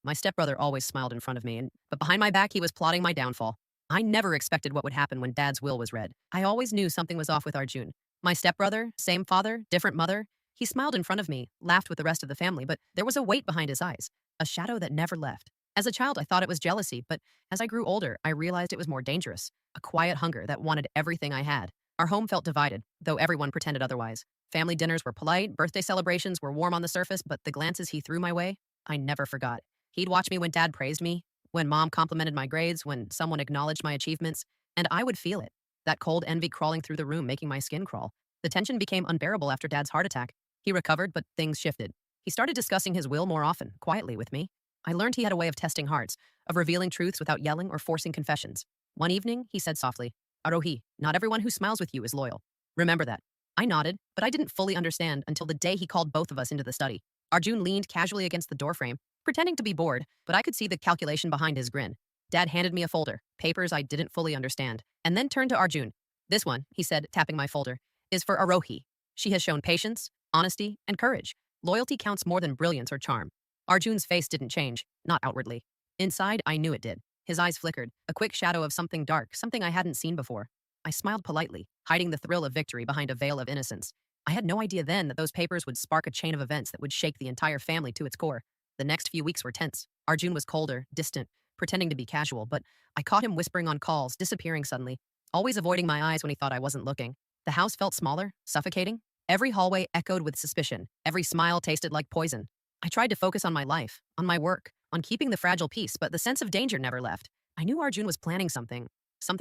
My stepbrother always smiled in front of me, but behind my back, he was plotting my downfall. I never expected what would happen when Dad's will was read. I always knew something was off with Arjun. My stepbrother, same father, different mother. He smiled in front of me, laughed with the rest of the family, but there was a weight behind his eyes, a shadow that never left. As a child, I thought it was jealousy, but as I grew older, I realized it was more dangerous, a quiet hunger that wanted everything I had. Our home felt divided, though everyone pretended otherwise. Family dinners were polite, birthday celebrations were warm on the surface, but the glances he threw my way, I never forgot. He'd watch me when Dad praised me, when Mom complimented my grades, when someone acknowledged my achievements, and I would feel it. That cold envy crawling through the room, making my skin crawl. The tension became unbearable after Dad's heart attack. He recovered, but things shifted. He started discussing his will more often, quietly with me. I learned he had a way of testing hearts, of revealing truths without yelling or forcing confessions. One evening, he said softly, Arohi, not everyone who smiles with you is loyal. Remember that. I nodded, but I didn't fully understand until the day he called both of us into the study. Arjun leaned casually against the doorframe, pretending to be bored, but I could see the calculation behind his grin. Dad handed me a folder, papers I didn't fully understand, and then turned to Arjun. This one, he said, tapping my folder, is for Arohi. She has shown patience, honesty, and courage. Loyalty counts more than brilliance or charm. Arjun's face didn't change, not outwardly. Inside, I knew it did. His eyes flickered, a quick shadow of something dark, something I hadn't seen before. I smiled politely, hiding the thrill of victory behind a veil of innocence. I had no idea then that those papers would spark a chain of events that would shake the entire family to its core. The next few weeks were tense. Arjun was colder, distant, pretending to be casual, but I caught him whispering on calls, disappearing suddenly, always avoiding my eyes when he thought I wasn't looking. The house felt smaller, suffocating. Every hallway echoed with suspicion. Every smile tasted like poison. I tried to focus on my life, on my work, on keeping the fragile peace, but the sense of danger never left. I knew Arjun was planning something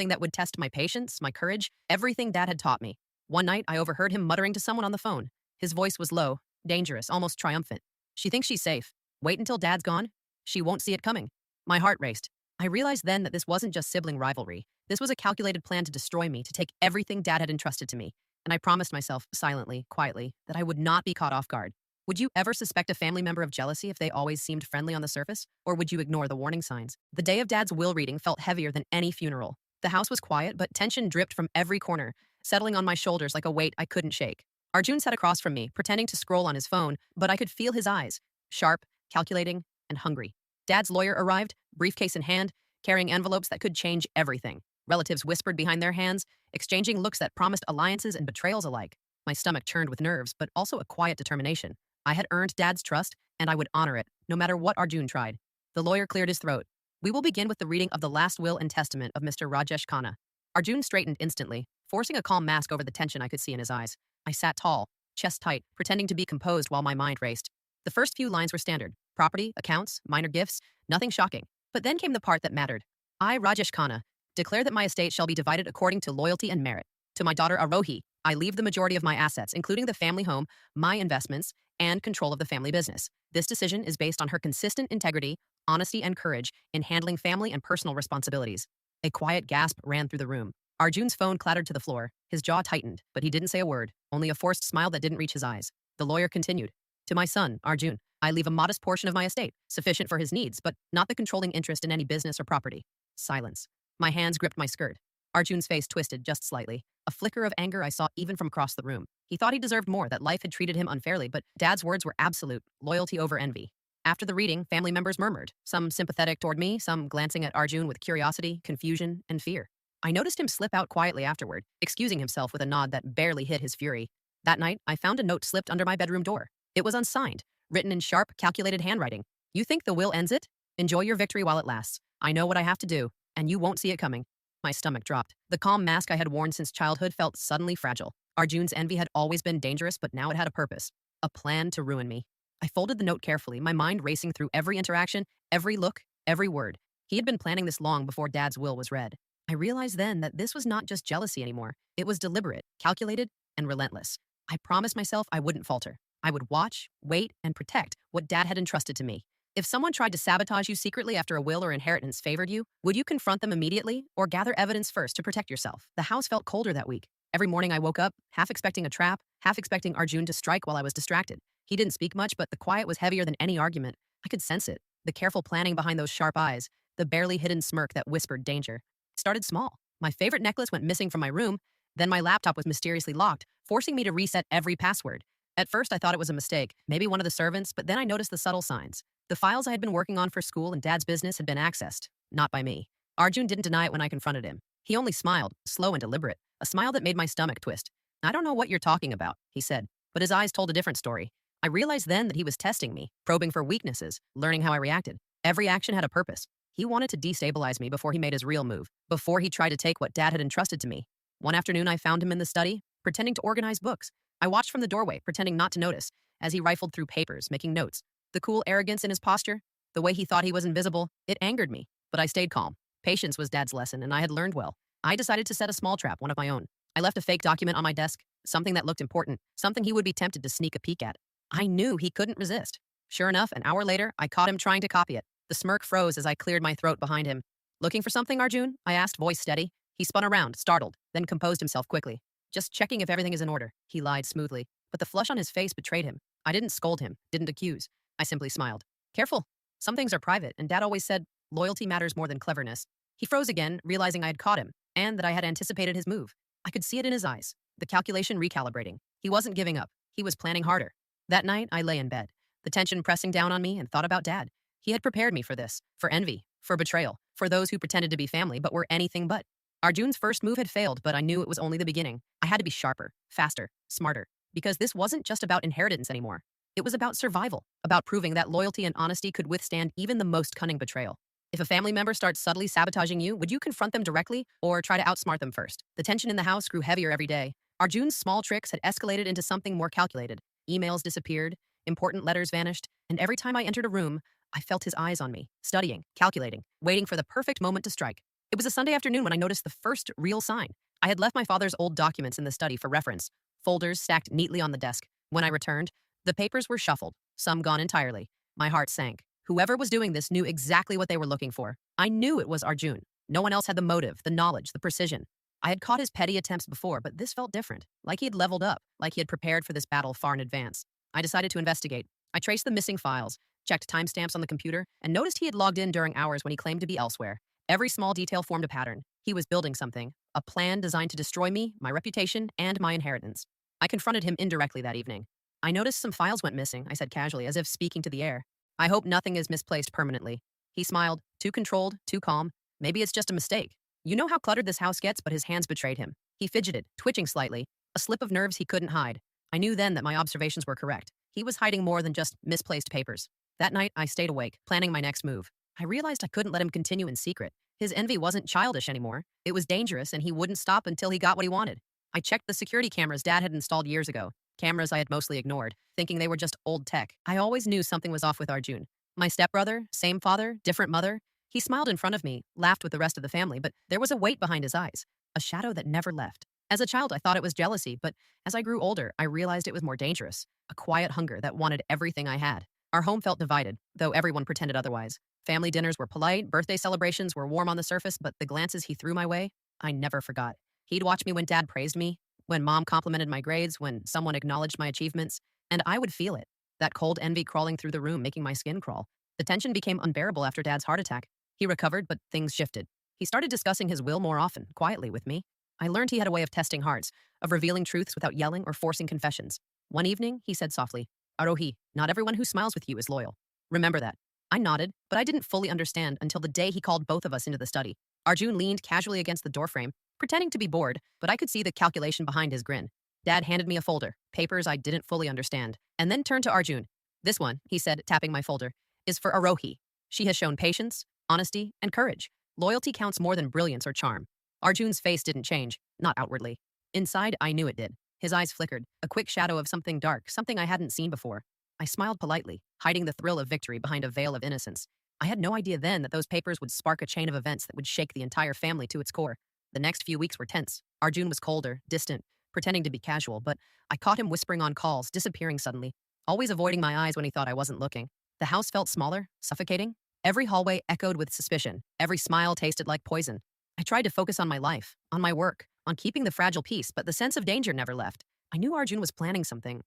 that would test my patience, my courage, everything Dad had taught me. One night, I overheard him muttering to someone on the phone. His voice was low, dangerous, almost triumphant. She thinks she's safe. Wait until Dad's gone. She won't see it coming. My heart raced. I realized then that this wasn't just sibling rivalry. This was a calculated plan to destroy me, to take everything Dad had entrusted to me. And I promised myself, silently, quietly, that I would not be caught off guard. Would you ever suspect a family member of jealousy if they always seemed friendly on the surface? Or would you ignore the warning signs? The day of Dad's will reading felt heavier than any funeral. The house was quiet, but tension dripped from every corner, settling on my shoulders like a weight I couldn't shake. Arjun sat across from me, pretending to scroll on his phone, but I could feel his eyes, sharp, calculating, and hungry. Dad's lawyer arrived, briefcase in hand, carrying envelopes that could change everything. Relatives whispered behind their hands, exchanging looks that promised alliances and betrayals alike. My stomach churned with nerves, but also a quiet determination. I had earned Dad's trust, and I would honor it, no matter what Arjun tried. The lawyer cleared his throat. We will begin with the reading of the last will and testament of Mr. Rajesh Khanna. Arjun straightened instantly, forcing a calm mask over the tension I could see in his eyes. I sat tall, chest tight, pretending to be composed while my mind raced. The first few lines were standard. Property, accounts, minor gifts, nothing shocking. But then came the part that mattered. I, Rajesh Khanna, declare that my estate shall be divided according to loyalty and merit. To my daughter Arohi, I leave the majority of my assets, including the family home, my investments, and control of the family business. This decision is based on her consistent integrity, honesty, and courage in handling family and personal responsibilities. A quiet gasp ran through the room. Arjun's phone clattered to the floor. His jaw tightened, but he didn't say a word, only a forced smile that didn't reach his eyes. The lawyer continued. To my son, Arjun, I leave a modest portion of my estate, sufficient for his needs, but not the controlling interest in any business or property. Silence. My hands gripped my skirt. Arjun's face twisted just slightly. A flicker of anger I saw even from across the room. He thought he deserved more, that life had treated him unfairly, but Dad's words were absolute, loyalty over envy. After the reading, family members murmured, some sympathetic toward me, some glancing at Arjun with curiosity, confusion, and fear. I noticed him slip out quietly afterward, excusing himself with a nod that barely hid his fury. That night, I found a note slipped under my bedroom door. It was unsigned, written in sharp, calculated handwriting. You think the will ends it? Enjoy your victory while it lasts. I know what I have to do, and you won't see it coming. My stomach dropped. The calm mask I had worn since childhood felt suddenly fragile. Arjun's envy had always been dangerous, but now it had a purpose. A plan to ruin me. I folded the note carefully, my mind racing through every interaction, every look, every word. He had been planning this long before Dad's will was read. I realized then that this was not just jealousy anymore. It was deliberate, calculated, and relentless. I promised myself I wouldn't falter. I would watch, wait, and protect what Dad had entrusted to me. If someone tried to sabotage you secretly after a will or inheritance favored you, would you confront them immediately or gather evidence first to protect yourself? The house felt colder that week. Every morning I woke up, half expecting a trap, half expecting Arjun to strike while I was distracted. He didn't speak much, but the quiet was heavier than any argument. I could sense it. The careful planning behind those sharp eyes, the barely hidden smirk that whispered danger. It started small. My favorite necklace went missing from my room. Then my laptop was mysteriously locked, forcing me to reset every password. At first, I thought it was a mistake, maybe one of the servants, but then I noticed the subtle signs. The files I had been working on for school and Dad's business had been accessed, not by me. Arjun didn't deny it when I confronted him. He only smiled, slow and deliberate, a smile that made my stomach twist. I don't know what you're talking about, he said, but his eyes told a different story. I realized then that he was testing me, probing for weaknesses, learning how I reacted. Every action had a purpose. He wanted to destabilize me before he made his real move, before he tried to take what Dad had entrusted to me. One afternoon, I found him in the study, pretending to organize books. I watched from the doorway, pretending not to notice, as he rifled through papers, making notes. The cool arrogance in his posture, the way he thought he was invisible, it angered me, but I stayed calm. Patience was Dad's lesson, and I had learned well. I decided to set a small trap, one of my own. I left a fake document on my desk, something that looked important, something he would be tempted to sneak a peek at. I knew he couldn't resist. Sure enough, an hour later, I caught him trying to copy it. The smirk froze as I cleared my throat behind him. Looking for something, Arjun? I asked, voice steady. He spun around, startled, then composed himself quickly. Just checking if everything is in order, he lied smoothly. But the flush on his face betrayed him. I didn't scold him, didn't accuse. I simply smiled. Careful. Some things are private, and Dad always said, loyalty matters more than cleverness. He froze again, realizing I had caught him, and that I had anticipated his move. I could see it in his eyes, the calculation recalibrating. He wasn't giving up. He was planning harder. That night, I lay in bed, the tension pressing down on me, and thought about Dad. He had prepared me for this, for envy, for betrayal, for those who pretended to be family but were anything but. Arjun's first move had failed, but I knew it was only the beginning. I had to be sharper, faster, smarter, because this wasn't just about inheritance anymore. It was about survival, about proving that loyalty and honesty could withstand even the most cunning betrayal. If a family member starts subtly sabotaging you, would you confront them directly or try to outsmart them first? The tension in the house grew heavier every day. Arjun's small tricks had escalated into something more calculated. Emails disappeared, important letters vanished, and every time I entered a room, I felt his eyes on me, studying, calculating, waiting for the perfect moment to strike. It was a Sunday afternoon when I noticed the first real sign. I had left my father's old documents in the study for reference, folders stacked neatly on the desk. When I returned, the papers were shuffled, some gone entirely. My heart sank. Whoever was doing this knew exactly what they were looking for. I knew it was Arjun. No one else had the motive, the knowledge, the precision. I had caught his petty attempts before, but this felt different, like he had leveled up, like he had prepared for this battle far in advance. I decided to investigate. I traced the missing files, checked timestamps on the computer, and noticed he had logged in during hours when he claimed to be elsewhere. Every small detail formed a pattern. He was building something, a plan designed to destroy me, my reputation, and my inheritance. I confronted him indirectly that evening. I noticed some files went missing, I said casually, as if speaking to the air. I hope nothing is misplaced permanently. He smiled, too controlled, too calm. Maybe it's just a mistake. You know how cluttered this house gets, but his hands betrayed him. He fidgeted, twitching slightly, a slip of nerves he couldn't hide. I knew then that my observations were correct. He was hiding more than just misplaced papers. That night, I stayed awake, planning my next move. I realized I couldn't let him continue in secret. His envy wasn't childish anymore. It was dangerous, and he wouldn't stop until he got what he wanted. I checked the security cameras Dad had installed years ago. Cameras I had mostly ignored, thinking they were just old tech. I always knew something was off with Arjun. My stepbrother, same father, different mother. He smiled in front of me, laughed with the rest of the family, but there was a weight behind his eyes, a shadow that never left. As a child, I thought it was jealousy, but as I grew older, I realized it was more dangerous, a quiet hunger that wanted everything I had. Our home felt divided, though everyone pretended otherwise. Family dinners were polite, birthday celebrations were warm on the surface, but the glances he threw my way, I never forgot. He'd watch me when Dad praised me, when Mom complimented my grades, when someone acknowledged my achievements, and I would feel it, that cold envy crawling through the room, making my skin crawl. The tension became unbearable after Dad's heart attack. He recovered, but things shifted. He started discussing his will more often, quietly with me. I learned he had a way of testing hearts, of revealing truths without yelling or forcing confessions. One evening, he said softly, Arohi, not everyone who smiles with you is loyal. Remember that. I nodded, but I didn't fully understand until the day he called both of us into the study. Arjun leaned casually against the doorframe, pretending to be bored, but I could see the calculation behind his grin. Dad handed me a folder, papers I didn't fully understand, and then turned to Arjun. This one, he said, tapping my folder, is for Arohi. She has shown patience, honesty, and courage. Loyalty counts more than brilliance or charm. Arjun's face didn't change, not outwardly. Inside, I knew it did. His eyes flickered, a quick shadow of something dark, something I hadn't seen before. I smiled politely, hiding the thrill of victory behind a veil of innocence. I had no idea then that those papers would spark a chain of events that would shake the entire family to its core. The next few weeks were tense. Arjun was colder, distant, pretending to be casual, but I caught him whispering on calls, disappearing suddenly, always avoiding my eyes when he thought I wasn't looking. The house felt smaller, suffocating. Every hallway echoed with suspicion. Every smile tasted like poison. I tried to focus on my life, on my work, on keeping the fragile peace, but the sense of danger never left. I knew Arjun was planning something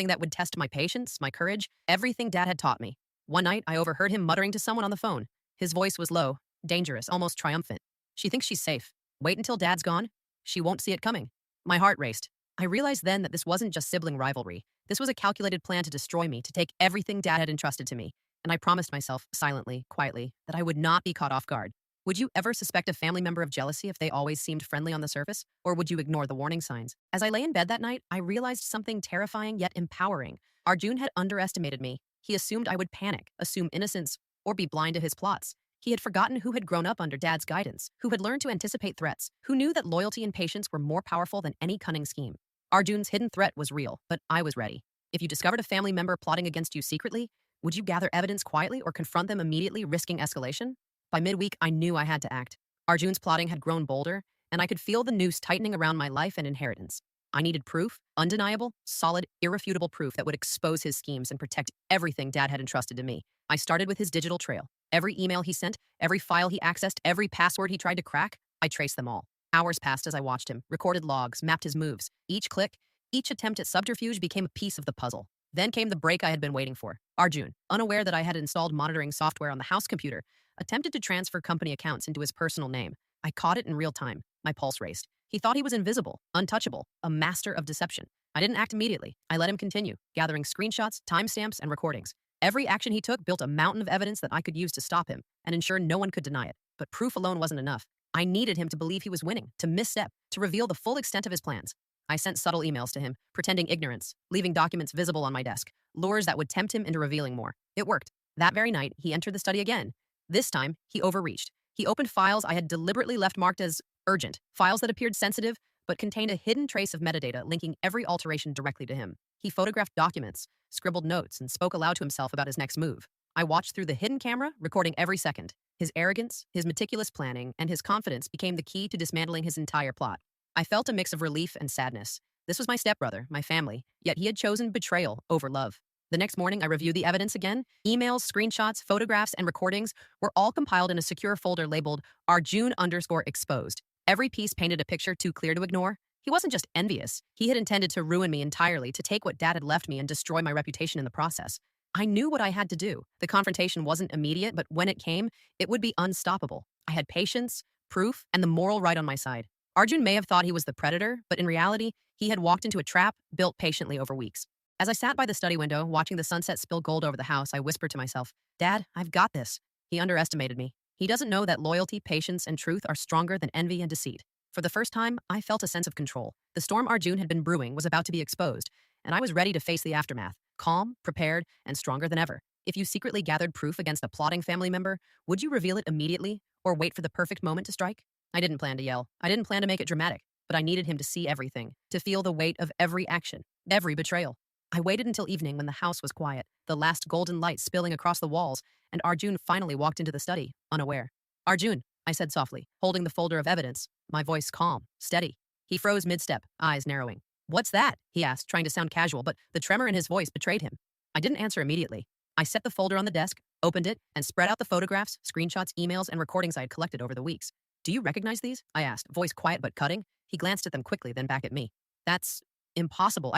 that would test my patience, my courage, everything Dad had taught me. One night, I overheard him muttering to someone on the phone. His voice was low, dangerous, almost triumphant. She thinks she's safe. Wait until Dad's gone. She won't see it coming. My heart raced. I realized then that this wasn't just sibling rivalry. This was a calculated plan to destroy me, to take everything Dad had entrusted to me. and I promised myself, silently, quietly, that I would not be caught off guard. Would you ever suspect a family member of jealousy if they always seemed friendly on the surface? Or would you ignore the warning signs? As I lay in bed that night, I realized something terrifying yet empowering. Arjun had underestimated me. He assumed I would panic, assume innocence, or be blind to his plots. He had forgotten who had grown up under Dad's guidance, who had learned to anticipate threats, who knew that loyalty and patience were more powerful than any cunning scheme. Arjun's hidden threat was real, but I was ready. If you discovered a family member plotting against you secretly, would you gather evidence quietly or confront them immediately, risking escalation? By midweek, I knew I had to act. Arjun's plotting had grown bolder, and I could feel the noose tightening around my life and inheritance. I needed proof, undeniable, solid, irrefutable proof that would expose his schemes and protect everything Dad had entrusted to me. I started with his digital trail. Every email he sent, every file he accessed, every password he tried to crack, I traced them all. Hours passed as I watched him, recorded logs, mapped his moves. Each click, each attempt at subterfuge became a piece of the puzzle. Then came the break I had been waiting for. Arjun, unaware that I had installed monitoring software on the house computer, attempted to transfer company accounts into his personal name. I caught it in real time. My pulse raced. He thought he was invisible, untouchable, a master of deception. I didn't act immediately. I let him continue, gathering screenshots, timestamps, and recordings. Every action he took built a mountain of evidence that I could use to stop him and ensure no one could deny it. But proof alone wasn't enough. I needed him to believe he was winning, to misstep, to reveal the full extent of his plans. I sent subtle emails to him, pretending ignorance, leaving documents visible on my desk, lures that would tempt him into revealing more. It worked. That very night, he entered the study again. This time, he overreached. He opened files I had deliberately left marked as urgent, files that appeared sensitive but contained a hidden trace of metadata linking every alteration directly to him. He photographed documents, scribbled notes, and spoke aloud to himself about his next move. I watched through the hidden camera, recording every second. His arrogance, his meticulous planning, and his confidence became the key to dismantling his entire plot. I felt a mix of relief and sadness. This was my stepbrother, my family, yet he had chosen betrayal over love. The next morning, I reviewed the evidence again. Emails, screenshots, photographs, and recordings were all compiled in a secure folder labeled Arjun_exposed. Every piece painted a picture too clear to ignore. He wasn't just envious. He had intended to ruin me entirely, to take what Dad had left me and destroy my reputation in the process. I knew what I had to do. The confrontation wasn't immediate, but when it came, it would be unstoppable. I had patience, proof, and the moral right on my side. Arjun may have thought he was the predator, but in reality, he had walked into a trap built patiently over weeks. As I sat by the study window, watching the sunset spill gold over the house, I whispered to myself, Dad, I've got this. He underestimated me. He doesn't know that loyalty, patience, and truth are stronger than envy and deceit. For the first time, I felt a sense of control. The storm Arjun had been brewing was about to be exposed, and I was ready to face the aftermath, calm, prepared, and stronger than ever. If you secretly gathered proof against a plotting family member, would you reveal it immediately or wait for the perfect moment to strike? I didn't plan to yell. I didn't plan to make it dramatic, but I needed him to see everything, to feel the weight of every action, every betrayal. I waited until evening when the house was quiet, the last golden light spilling across the walls, and Arjun finally walked into the study, unaware. Arjun, I said softly, holding the folder of evidence, my voice calm, steady. He froze mid-step, eyes narrowing. What's that? He asked, trying to sound casual, but the tremor in his voice betrayed him. I didn't answer immediately. I set the folder on the desk, opened it, and spread out the photographs, screenshots, emails, and recordings I had collected over the weeks. Do you recognize these? I asked, voice quiet but cutting. He glanced at them quickly, then back at me. That's impossible.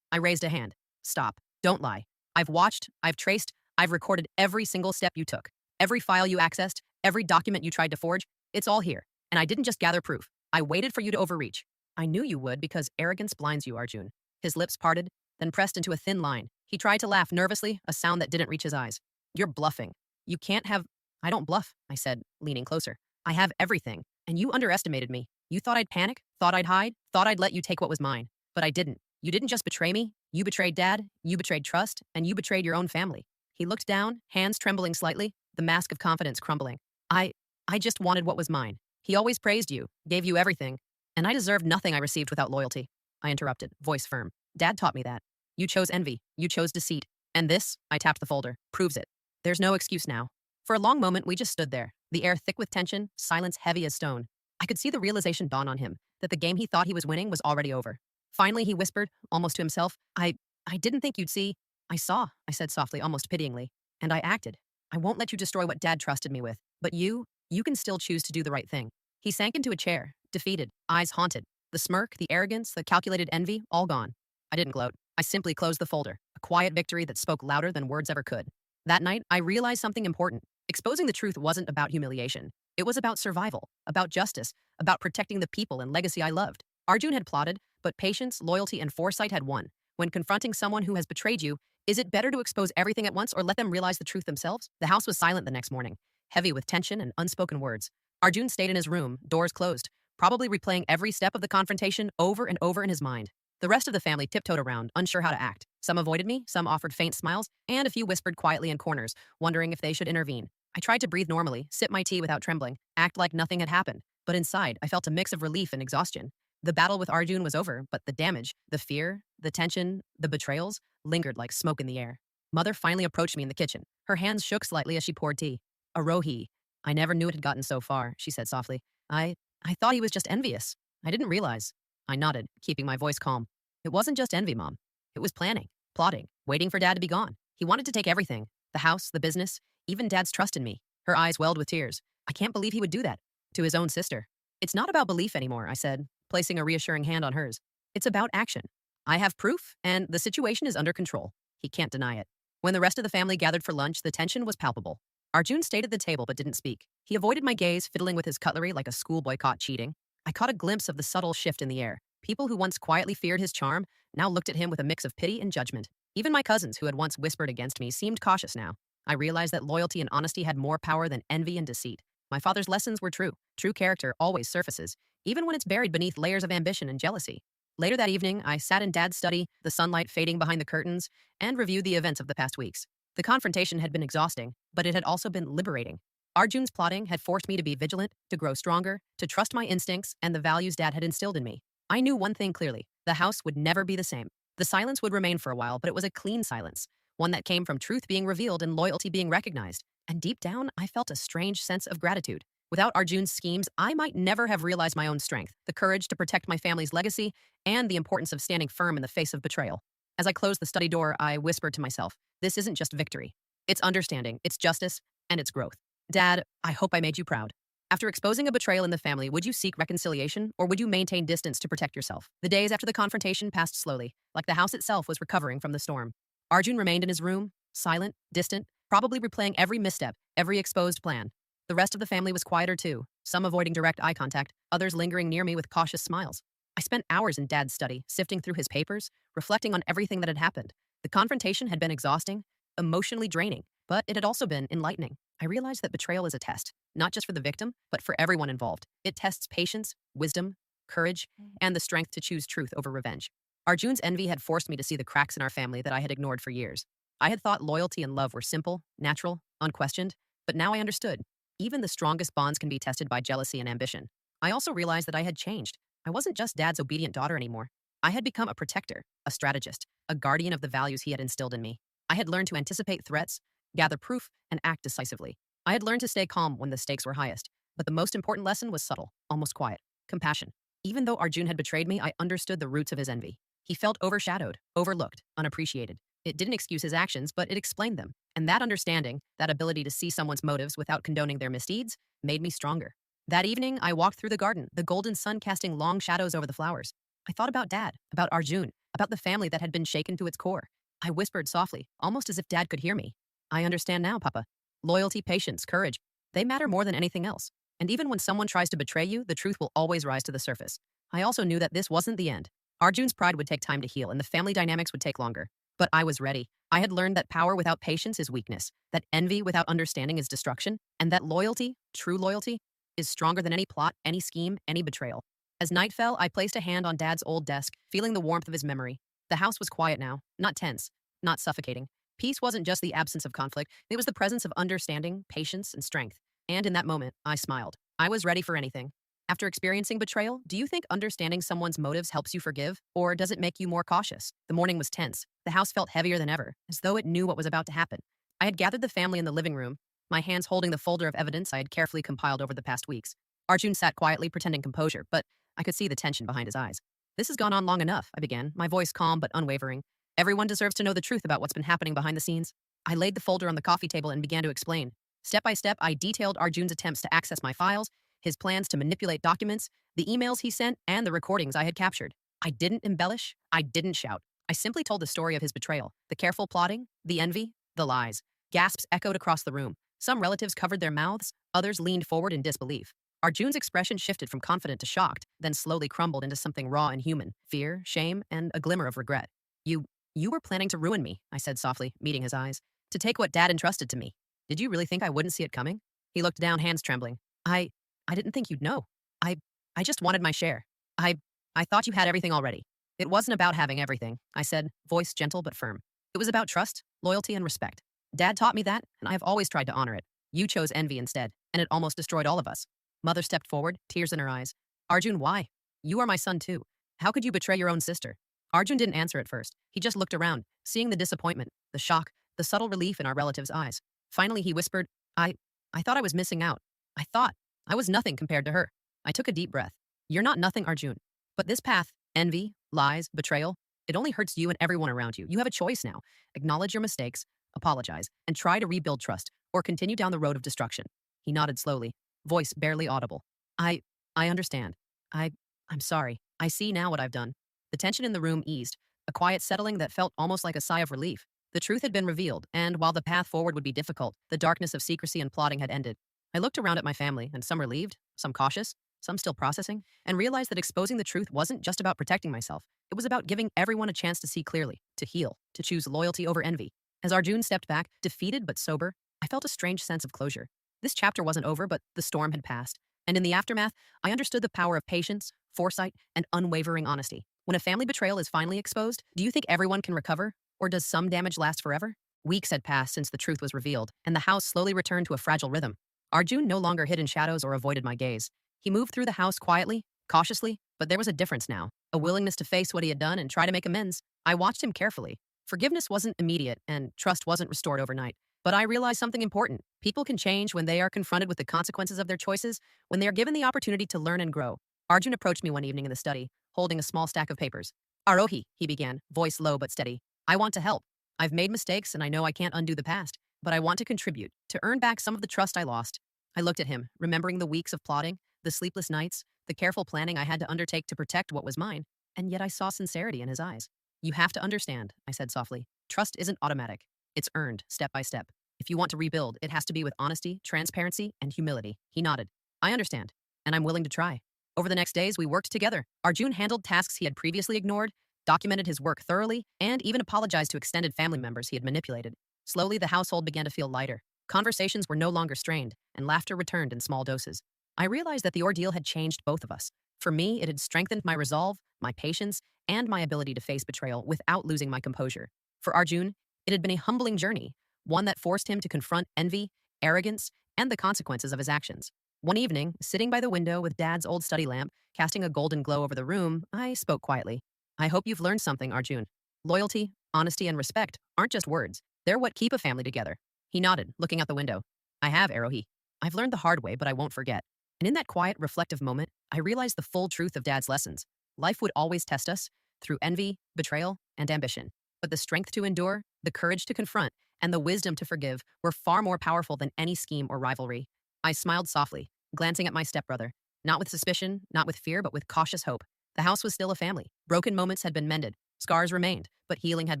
I raised a hand. Stop. Don't lie. I've watched, I've traced, I've recorded every single step you took. Every file you accessed, every document you tried to forge, it's all here. And I didn't just gather proof. I waited for you to overreach. I knew you would because arrogance blinds you, Arjun. His lips parted, then pressed into a thin line. He tried to laugh nervously, a sound that didn't reach his eyes. You're bluffing. You can't have... I don't bluff, I said, leaning closer. I have everything, and you underestimated me. You thought I'd panic, thought I'd hide, thought I'd let you take what was mine. But I didn't. You didn't just betray me. You betrayed Dad, you betrayed trust, and you betrayed your own family. He looked down, hands trembling slightly, the mask of confidence crumbling. I just wanted what was mine. He always praised you, gave you everything, and I deserved nothing I received without loyalty. I interrupted, voice firm. Dad taught me that. You chose envy, you chose deceit, and this, I tapped the folder, proves it. There's no excuse now. For a long moment, we just stood there, the air thick with tension, silence heavy as stone. I could see the realization dawn on him, that the game he thought he was winning was already over. Finally, he whispered, almost to himself, I didn't think you'd see. I saw, I said softly, almost pityingly, and I acted. I won't let you destroy what Dad trusted me with, but you can still choose to do the right thing. He sank into a chair, defeated, eyes haunted. The smirk, the arrogance, the calculated envy, all gone. I didn't gloat. I simply closed the folder, a quiet victory that spoke louder than words ever could. That night, I realized something important. Exposing the truth wasn't about humiliation. It was about survival, about justice, about protecting the people and legacy I loved. Arjun had plotted, but patience, loyalty, and foresight had won. When confronting someone who has betrayed you, Is it better to expose everything at once or let them realize the truth themselves? The house was silent the next morning, heavy with tension and unspoken words. Arjun stayed in his room, doors closed, probably replaying every step of the confrontation over and over in his mind. The rest of the family tiptoed around, unsure how to act. Some avoided me, some offered faint smiles, and a few whispered quietly in corners, wondering if they should intervene. I tried to breathe normally, sip my tea without trembling, act like nothing had happened. But inside, I felt a mix of relief and exhaustion. The battle with Arjun was over, but the damage, the fear, the tension, the betrayals, lingered like smoke in the air. Mother finally approached me in the kitchen. Her hands shook slightly as she poured tea. Arohi. I never knew it had gotten so far, she said softly. I thought he was just envious. I didn't realize. I nodded, keeping my voice calm. It wasn't just envy, Mom. It was planning, plotting, waiting for Dad to be gone. He wanted to take everything, the house, the business, even Dad's trust in me. Her eyes welled with tears. I can't believe he would do that. To his own sister. It's not about belief anymore, I said, placing a reassuring hand on hers. It's about action. I have proof, and the situation is under control. He can't deny it. When the rest of the family gathered for lunch, the tension was palpable. Arjun stayed at the table but didn't speak. He avoided my gaze, fiddling with his cutlery like a schoolboy caught cheating. I caught a glimpse of the subtle shift in the air. People who once quietly feared his charm now looked at him with a mix of pity and judgment. Even my cousins, who had once whispered against me, seemed cautious now. I realized that loyalty and honesty had more power than envy and deceit. My father's lessons were true. True character always surfaces, even when it's buried beneath layers of ambition and jealousy. Later that evening, I sat in Dad's study, the sunlight fading behind the curtains, and reviewed the events of the past weeks. The confrontation had been exhausting, but it had also been liberating. Arjun's plotting had forced me to be vigilant, to grow stronger, to trust my instincts and the values Dad had instilled in me. I knew one thing clearly. The house would never be the same. The silence would remain for a while, but it was a clean silence, one that came from truth being revealed and loyalty being recognized. And deep down, I felt a strange sense of gratitude. Without Arjun's schemes, I might never have realized my own strength, the courage to protect my family's legacy, and the importance of standing firm in the face of betrayal. As I closed the study door, I whispered to myself, this isn't just victory. It's understanding, it's justice, and it's growth. Dad, I hope I made you proud. After exposing a betrayal in the family, would you seek reconciliation, or would you maintain distance to protect yourself? The days after the confrontation passed slowly, like the house itself was recovering from the storm. Arjun remained in his room, silent, distant, probably replaying every misstep, every exposed plan. The rest of the family was quieter too, some avoiding direct eye contact, others lingering near me with cautious smiles. I spent hours in Dad's study, sifting through his papers, reflecting on everything that had happened. The confrontation had been exhausting, emotionally draining, but it had also been enlightening. I realized that betrayal is a test, not just for the victim, but for everyone involved. It tests patience, wisdom, courage, and the strength to choose truth over revenge. Arjun's envy had forced me to see the cracks in our family that I had ignored for years. I had thought loyalty and love were simple, natural, unquestioned, but now I understood. Even the strongest bonds can be tested by jealousy and ambition. I also realized that I had changed. I wasn't just Dad's obedient daughter anymore. I had become a protector, a strategist, a guardian of the values he had instilled in me. I had learned to anticipate threats, gather proof, and act decisively. I had learned to stay calm when the stakes were highest. But the most important lesson was subtle, almost quiet. Compassion. Even though Arjun had betrayed me, I understood the roots of his envy. He felt overshadowed, overlooked, unappreciated. It didn't excuse his actions, but it explained them. And that understanding, that ability to see someone's motives without condoning their misdeeds, made me stronger. That evening, I walked through the garden, the golden sun casting long shadows over the flowers. I thought about Dad, about Arjun, about the family that had been shaken to its core. I whispered softly, almost as if Dad could hear me. I understand now, Papa. Loyalty, patience, courage, they matter more than anything else. And even when someone tries to betray you, the truth will always rise to the surface. I also knew that this wasn't the end. Arjun's pride would take time to heal, and the family dynamics would take longer. But I was ready. I had learned that power without patience is weakness, that envy without understanding is destruction, and that loyalty, true loyalty, is stronger than any plot, any scheme, any betrayal. As night fell, I placed a hand on Dad's old desk, feeling the warmth of his memory. The house was quiet now, not tense, not suffocating. Peace wasn't just the absence of conflict, it was the presence of understanding, patience, and strength. And in that moment, I smiled. I was ready for anything. After experiencing betrayal, do you think understanding someone's motives helps you forgive, or does it make you more cautious? The morning was tense. The house felt heavier than ever, as though it knew what was about to happen. I had gathered the family in the living room, my hands holding the folder of evidence I had carefully compiled over the past weeks. Arjun sat quietly, pretending composure, but I could see the tension behind his eyes. This has gone on long enough, I began, my voice calm but unwavering. Everyone deserves to know the truth about what's been happening behind the scenes. I laid the folder on the coffee table and began to explain. Step by step, I detailed Arjun's attempts to access my files, his plans to manipulate documents, the emails he sent, and the recordings I had captured. I didn't embellish. I didn't shout. I simply told the story of his betrayal, the careful plotting, the envy, the lies. Gasps echoed across the room. Some relatives covered their mouths, others leaned forward in disbelief. Arjun's expression shifted from confident to shocked, then slowly crumbled into something raw and human, fear, shame, and a glimmer of regret. You You were planning to ruin me, I said softly, meeting his eyes. To take what Dad entrusted to me. Did you really think I wouldn't see it coming? He looked down, hands trembling. I didn't think you'd know. I, I just wanted my share. I, I thought you had everything already. It wasn't about having everything, I said, voice gentle but firm. It was about trust, loyalty, and respect. Dad taught me that, and I have always tried to honor it. You chose envy instead, and it almost destroyed all of us. Mother stepped forward, tears in her eyes. Arjun, why? You are my son too. How could you betray your own sister? Arjun didn't answer at first. He just looked around, seeing the disappointment, the shock, the subtle relief in our relative's eyes. Finally, he whispered, I, I thought I was missing out. I thought I was nothing compared to her. I took a deep breath. You're not nothing, Arjun. But this path, envy, lies, betrayal, it only hurts you and everyone around you. You have a choice now. Acknowledge your mistakes, apologize, and try to rebuild trust, or continue down the road of destruction. He nodded slowly, voice barely audible. I, I understand. I'm sorry. I see now what I've done. The tension in the room eased, a quiet settling that felt almost like a sigh of relief. The truth had been revealed, and while the path forward would be difficult, the darkness of secrecy and plotting had ended. I looked around at my family, and some relieved, some cautious, some still processing, and realized that exposing the truth wasn't just about protecting myself. It was about giving everyone a chance to see clearly, to heal, to choose loyalty over envy. As Arjun stepped back, defeated but sober, I felt a strange sense of closure. This chapter wasn't over, but the storm had passed. And in the aftermath, I understood the power of patience, foresight, and unwavering honesty. When a family betrayal is finally exposed, do you think everyone can recover? Or does some damage last forever? Weeks had passed since the truth was revealed, and the house slowly returned to a fragile rhythm. Arjun no longer hid in shadows or avoided my gaze. He moved through the house quietly, cautiously, but there was a difference now, a willingness to face what he had done and try to make amends. I watched him carefully. Forgiveness wasn't immediate, and trust wasn't restored overnight. But I realized something important. People can change when they are confronted with the consequences of their choices, when they are given the opportunity to learn and grow. Arjun approached me one evening in the study, holding a small stack of papers. Arohi, he began, voice low but steady. I want to help. I've made mistakes and I know I can't undo the past, but I want to contribute, to earn back some of the trust I lost. I looked at him, remembering the weeks of plotting, the sleepless nights, the careful planning I had to undertake to protect what was mine, and yet I saw sincerity in his eyes. You have to understand, I said softly. Trust isn't automatic. It's earned, step by step. If you want to rebuild, it has to be with honesty, transparency, and humility. He nodded. I understand, and I'm willing to try. Over the next days, we worked together. Arjun handled tasks he had previously ignored, documented his work thoroughly, and even apologized to extended family members he had manipulated. Slowly, the household began to feel lighter. Conversations were no longer strained, and laughter returned in small doses. I realized that the ordeal had changed both of us. For me, it had strengthened my resolve, my patience, and my ability to face betrayal without losing my composure. For Arjun, it had been a humbling journey, one that forced him to confront envy, arrogance, and the consequences of his actions. One evening, sitting by the window with Dad's old study lamp, casting a golden glow over the room, I spoke quietly. I hope you've learned something, Arjun. Loyalty, honesty, and respect aren't just words. They're what keep a family together. He nodded, looking out the window. I have, Arohi. I've learned the hard way, but I won't forget. And in that quiet, reflective moment, I realized the full truth of Dad's lessons. Life would always test us through envy, betrayal, and ambition. But the strength to endure, the courage to confront, and the wisdom to forgive were far more powerful than any scheme or rivalry. I smiled softly, glancing at my stepbrother, not with suspicion, not with fear, but with cautious hope. The house was still a family. Broken moments had been mended. Scars remained, but healing had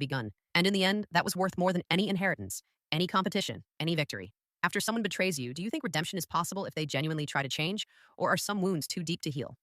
begun. And in the end, that was worth more than any inheritance, any competition, any victory. After someone betrays you, do you think redemption is possible if they genuinely try to change? Or are some wounds too deep to heal?